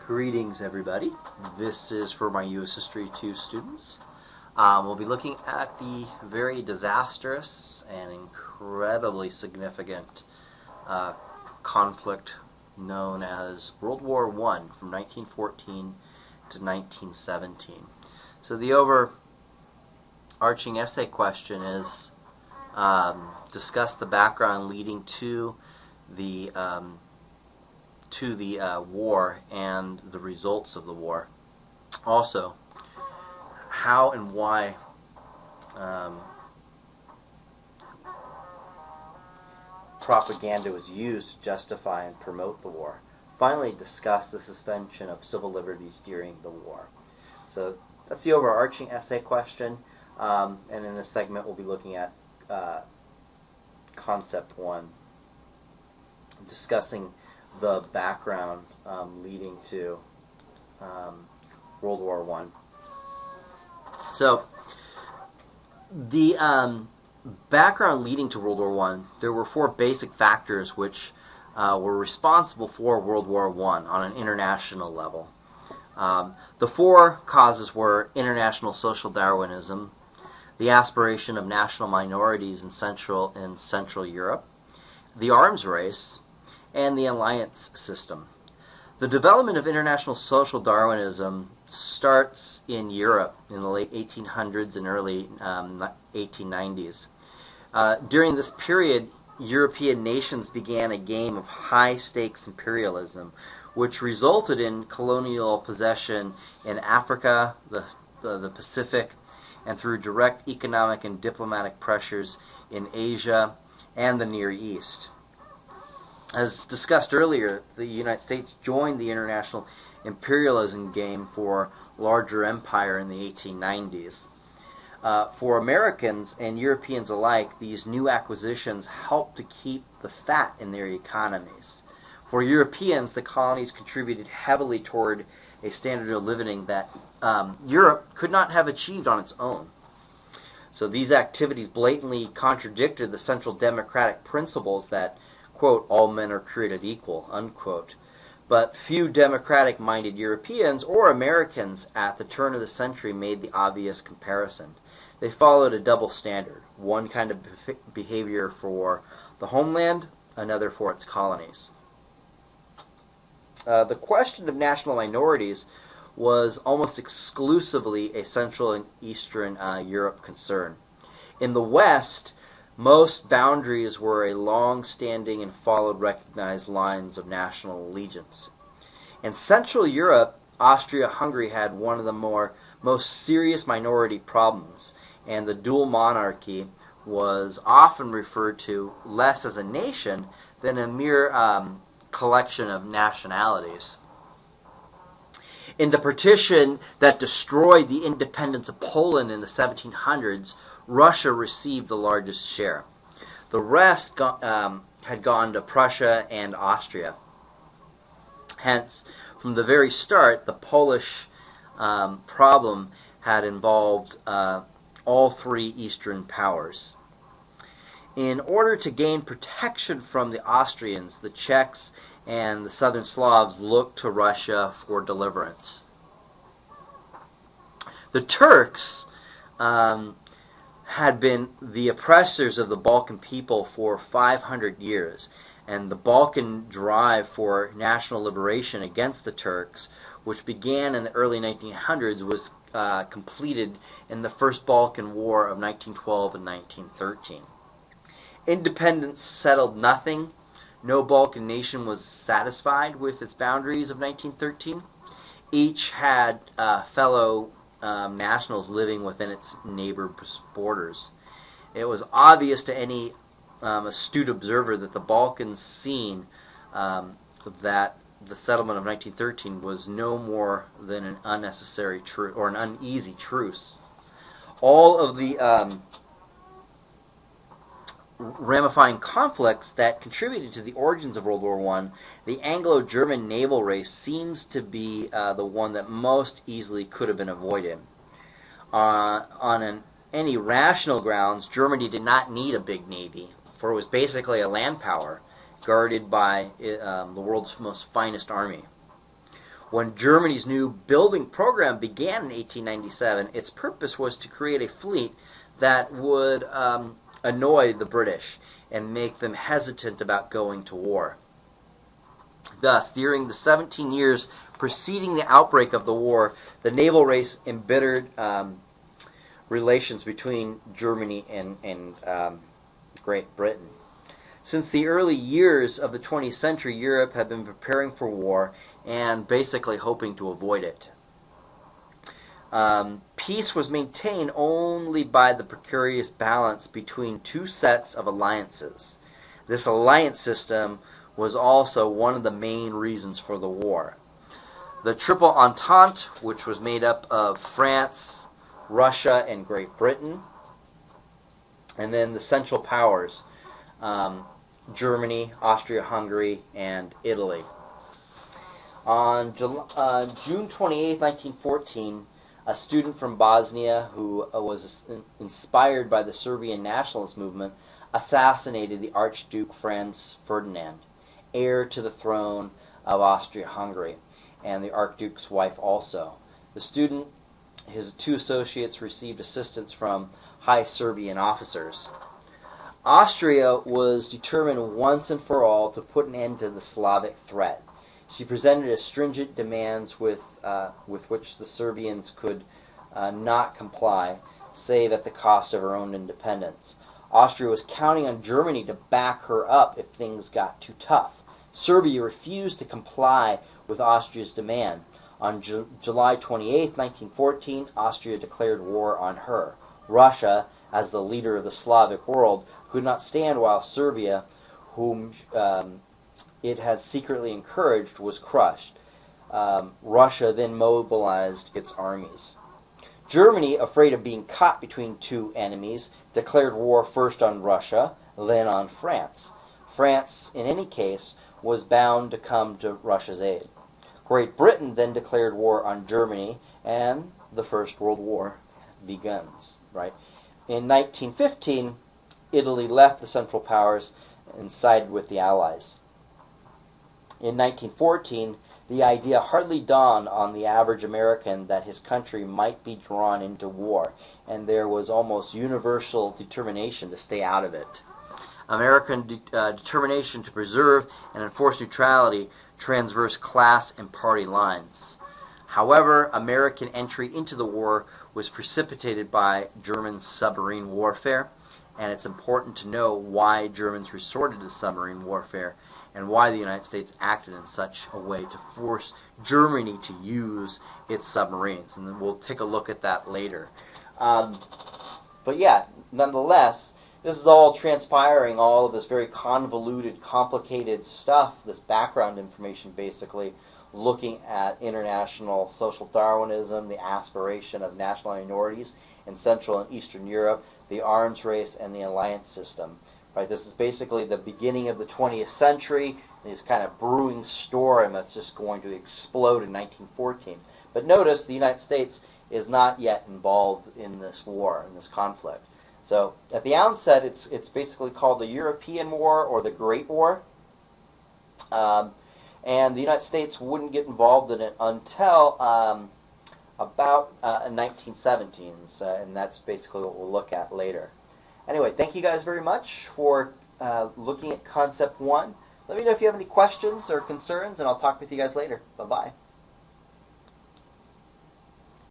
Greetings, everybody. This is for my U.S. History 2 students. We'll be looking at the very disastrous and incredibly significant conflict known as World War I from 1914 to 1917. So the overarching essay question is discuss the background leading to the war and the results of the war. Also, how and why propaganda was used to justify and promote the war. Finally, discuss the suspension of civil liberties during the war. So that's the overarching essay question, and in this segment we'll be looking at Concept 1, discussing the background leading to World War I. So, the background leading to World War I, there were four basic factors which were responsible for World War I on an international level. The four causes were international social Darwinism, the aspiration of national minorities in Central Europe, the arms race, and the alliance system. The development of international social Darwinism starts in Europe in the late 1800s and early 1890s. During this period, European nations began a game of high-stakes imperialism, which resulted in colonial possession in Africa, the Pacific, and through direct economic and diplomatic pressures in Asia and the Near East. As discussed earlier, the United States joined the international imperialism game for larger empire in the 1890s. For Americans and Europeans alike, these new acquisitions helped to keep the fat in their economies. For Europeans, the colonies contributed heavily toward a standard of living that Europe could not have achieved on its own. So these activities blatantly contradicted the central democratic principles that, quote, all men are created equal, unquote. But few democratic-minded Europeans or Americans at the turn of the century made the obvious comparison. They followed a double standard, one kind of behavior for the homeland, another for its colonies. The question of national minorities was almost exclusively a Central and Eastern Europe concern. In the West, most boundaries were a long-standing and followed recognized lines of national allegiance. In Central Europe, Austria-Hungary had one of the most serious minority problems, and the dual monarchy was often referred to less as a nation than a mere collection of nationalities. In the partition that destroyed the independence of Poland in the 1700s, Russia received the largest share. The rest had gone to Prussia and Austria. Hence, from the very start, the Polish problem had involved all three Eastern powers. In order to gain protection from the Austrians, the Czechs and the Southern Slavs looked to Russia for deliverance. The Turks had been the oppressors of the Balkan people for 500 years, and the Balkan drive for national liberation against the Turks, which began in the early 1900s, was completed in the First Balkan War of 1912 and 1913. Independence settled nothing. No Balkan nation was satisfied with its boundaries of 1913. Each had fellow nationals living within its neighbor's borders. It was obvious to any astute observer that the Balkans seen that the settlement of 1913 was no more than an unnecessary truce or an uneasy truce. All of the ramifying conflicts that contributed to the origins of World War I, the Anglo-German naval race seems to be the one that most easily could have been avoided. On any rational grounds, Germany did not need a big navy, for it was basically a land power guarded by the world's most finest army. When Germany's new building program began in 1897, its purpose was to create a fleet that would annoy the British and make them hesitant about going to war. Thus, during the 17 years preceding the outbreak of the war, the naval race embittered relations between Germany and Great Britain. Since the early years of the 20th century, Europe had been preparing for war and basically hoping to avoid it. Peace was maintained only by the precarious balance between two sets of alliances. This alliance system was also one of the main reasons for the war. The Triple Entente, which was made up of France, Russia, and Great Britain, and then the Central Powers, Germany, Austria-Hungary, and Italy. On June 28, 1914, a student from Bosnia who was inspired by the Serbian nationalist movement assassinated the Archduke Franz Ferdinand, heir to the throne of Austria-Hungary, and the Archduke's wife also. The student, his two associates, received assistance from high Serbian officers. Austria was determined once and for all to put an end to the Slavic threat. She presented stringent demands with which the Serbians could not comply, save at the cost of her own independence. Austria was counting on Germany to back her up if things got too tough. Serbia refused to comply with Austria's demand. On July 28, 1914, Austria declared war on her. Russia, as the leader of the Slavic world, could not stand while Serbia, whom it had secretly encouraged, was crushed. Russia then mobilized its armies. Germany, afraid of being caught between two enemies, declared war first on Russia, then on France. France, in any case, was bound to come to Russia's aid. Great Britain then declared war on Germany, and the First World War begins. Right? In 1915, Italy left the Central Powers and sided with the Allies. In 1914, the idea hardly dawned on the average American that his country might be drawn into war, and there was almost universal determination to stay out of it. American determination to preserve and enforce neutrality transversed class and party lines. However, American entry into the war was precipitated by German submarine warfare, and it's important to know why Germans resorted to submarine warfare and why the United States acted in such a way to force Germany to use its submarines. And then we'll take a look at that later. But yeah, nonetheless, this is all transpiring, all of this very convoluted, complicated stuff, this background information basically, looking at international social Darwinism, the aspiration of national minorities in Central and Eastern Europe, the arms race, and the alliance system. Right, this is basically the beginning of the 20th century, this kind of brewing storm that's just going to explode in 1914. But notice the United States is not yet involved in this war, in this conflict. So at the outset, it's basically called the European War or the Great War. And the United States wouldn't get involved in it until about 1917, and that's basically what we'll look at later. Anyway, thank you guys very much for looking at Concept 1. Let me know if you have any questions or concerns, and I'll talk with you guys later. Bye-bye.